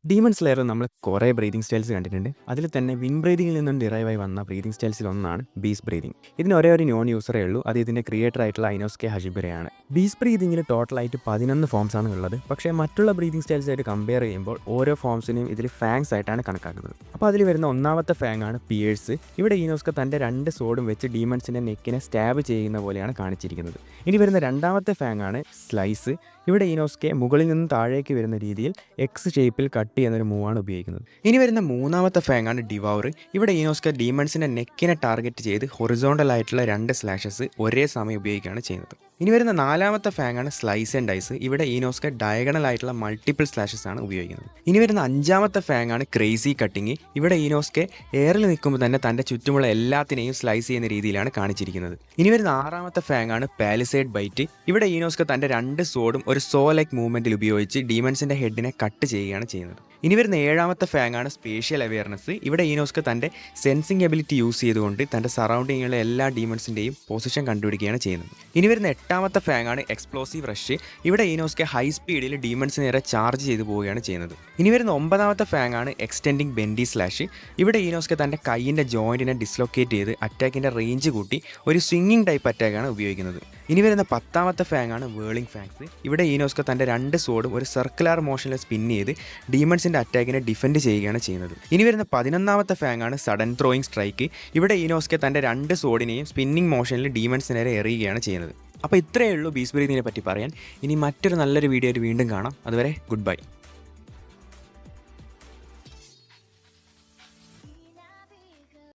Demon സ്ലെയറിൽ നമ്മൾ കുറേ breathing styles കണ്ടിട്ടുണ്ട്. അതിൽ തന്നെ വിങ് ബ്രീതിങ്ങിൽ നിന്നും ഡിറൈവായി വന്ന ബ്രീതിങ് സ്റ്റൈൽസിൽ ഒന്നാണ് ബീസ് ബ്രീതിങ്. ഇതിന് ഒരേ ഒരു നോൺ യൂസറേ ഉള്ളൂ. അത് ഇതിൻ്റെ ക്രിയേറ്റർ ആയിട്ടുള്ള ഐനോസ്കെ ഹഷിബുരയാണ്. ബീസ് ബ്രീതിങ്ങിൽ ടോട്ടലായിട്ട് 11 ഫോംസ് ആണ് ഉള്ളത്. പക്ഷേ മറ്റുള്ള ബ്രീതിങ് സ്റ്റൈൽസായിട്ട് കമ്പയർ ചെയ്യുമ്പോൾ ഓരോ ഫോംസിനെയും ഇതിൽ ഫാങ്സ് ആയിട്ടാണ് കണക്കാക്കുന്നത്. അപ്പോൾ അതിൽ വരുന്ന ഒന്നാമത്തെ ഫാങ് ആണ് പിയേഴ്സ്. ഇവിടെ ഈനോസ്ക തൻ്റെ 2 സോഡും വെച്ച് ഡീമൺസിൻ്റെ നെക്കിനെ സ്റ്റാബ് ചെയ്യുന്ന പോലെയാണ് കാണിച്ചിരിക്കുന്നത്. ഇനി വരുന്ന രണ്ടാമത്തെ ഫാങ് ആണ് സ്ലൈസ്. ഇവിടെ ഈനോസ്കെ മുകളിൽ നിന്ന് താഴേക്ക് വരുന്ന രീതിയിൽ എക്സ് ഷേപ്പിൽ കട്ട് ചെയ്യുന്നൊരു മൂവാണ് ഉപയോഗിക്കുന്നത്. ഇനി വരുന്ന മൂന്നാമത്തെ ഫാങ് ആണ് ഡിവൗർ. ഇവിടെ ഈനോസ്ക ഡീമൺസിൻ്റെ നെക്കിനെ ടാർഗറ്റ് ചെയ്ത് ഹൊറിസോണ്ടൽ ആയിട്ടുള്ള 2 സ്ലാഷസ് ഒരേ സമയം ഉപയോഗിക്കുകയാണ് ചെയ്യുന്നത്. ഇനി വരുന്ന നാലാമത്തെ ഫാങ് ആണ് സ്ലൈസ് ആൻഡ് ഡൈസ്. ഇവിടെ ഈനോസ്ക ഡയഗണൽ ആയിട്ടുള്ള മൾട്ടിപ്പിൾ സ്ലാഷസ് ആണ് ഉപയോഗിക്കുന്നത്. ഇനി വരുന്ന അഞ്ചാമത്തെ ഫാങ് ആണ് ക്രേസി കട്ടിങ്. ഇവിടെ ഈനോസ്കെ എയറിൽ നിൽക്കുമ്പോൾ തന്നെ തൻ്റെ ചുറ്റുമുള്ള എല്ലാത്തിനെയും സ്ലൈസ് ചെയ്യുന്ന രീതിയിലാണ് കാണിച്ചിരിക്കുന്നത്. ഇനി വരുന്ന ആറാമത്തെ ഫാങ് ആണ് പാലിസേഡ് ബൈറ്റ്. ഇവിടെ ഈനോസ്ക തൻ്റെ 2 സോഡും ഒരു സോ ലൈക്ക് മൂവ്മെൻറ്റിൽ ഉപയോഗിച്ച് ഡീമൺസിൻ്റെ ഹെഡിനെ കട്ട് ചെയ്യുകയാണ് ചെയ്യുന്നത്. ഇനി വരുന്ന ഏഴാമത്തെ ഫാങ് ആണ് സ്പേഷ്യൽ അവെയർനെസ്. ഇവിടെ ഈനോസ്ക തൻ്റെ സെൻസിങ് എബിലിറ്റി യൂസ് ചെയ്തുകൊണ്ട് തൻ്റെ സറൗണ്ടിങ്ങിലുള്ള എല്ലാ ഡീമൺസിൻ്റെയും പൊസിഷൻ കണ്ടുപിടിക്കുകയാണ് ചെയ്യുന്നത്. ഇനി വരുന്ന എട്ടാമത്തെ ഫാങ് ആണ് എക്സ്പ്ലോസീവ് റഷ്. ഇവിടെ ഈനോസ്ക ഹൈ സ്പീഡിൽ ഡീമൺസിന് നേരെ ചാർജ് ചെയ്തു പോവുകയാണ് ചെയ്യുന്നത്. ഇനി വരുന്ന 9ാമത്തെ ഫാങ് ആണ് എക്സ്റ്റെൻഡിങ് ബെൻഡി സ്ലാഷ്. ഇവിടെ ഈനോസ്ക തൻ്റെ കൈയിൻ്റെ ജോയിൻറ്റിനെ ഡിസ്ലൊക്കേറ്റ് ചെയ്ത് അറ്റാക്കിൻ്റെ റേഞ്ച് കൂട്ടി ഒരു സ്വിങ്ങിങ് ടൈപ്പ് അറ്റാക്കാണ് ഉപയോഗിക്കുന്നത്. ഇനി വരുന്ന 10ാമത്തെ ഫാങ് ആണ് വേളിംഗ് ഫാങ്സ്. ഇവിടെ ഈനോസ്ക തൻ്റെ 2 സോഡും ഒരു സർക്കുലർ മോഷനിൽ സ്പിൻ ചെയ്ത് ഡീമൺസിൻ്റെ അറ്റാക്കിനെ ഡിഫെൻഡ് ചെയ്യുകയാണ് ചെയ്യുന്നത്. ഇനി വരുന്ന 11ാമത്തെ ഫാങ് ആണ് സഡൻ ത്രോയിങ് സ്ട്രൈക്ക്. ഇവിടെ ഈനോസ്ക തൻ്റെ 2 സോഡിനെയും സ്പിന്നിങ് മോഷനിൽ ഡീമൺസിന് നേരെ എറിയുകയാണ് ചെയ്യുന്നത്. അപ്പോൾ ഇത്രയേ ഉള്ളൂ ബീസ് ബ്രീതിങ്ങിനെ പറ്റി പറയാൻ. ഇനി മറ്റൊരു നല്ലൊരു വീഡിയോ ആയിട്ട് വീണ്ടും കാണാം. അതുവരെ ഗുഡ് ബൈ.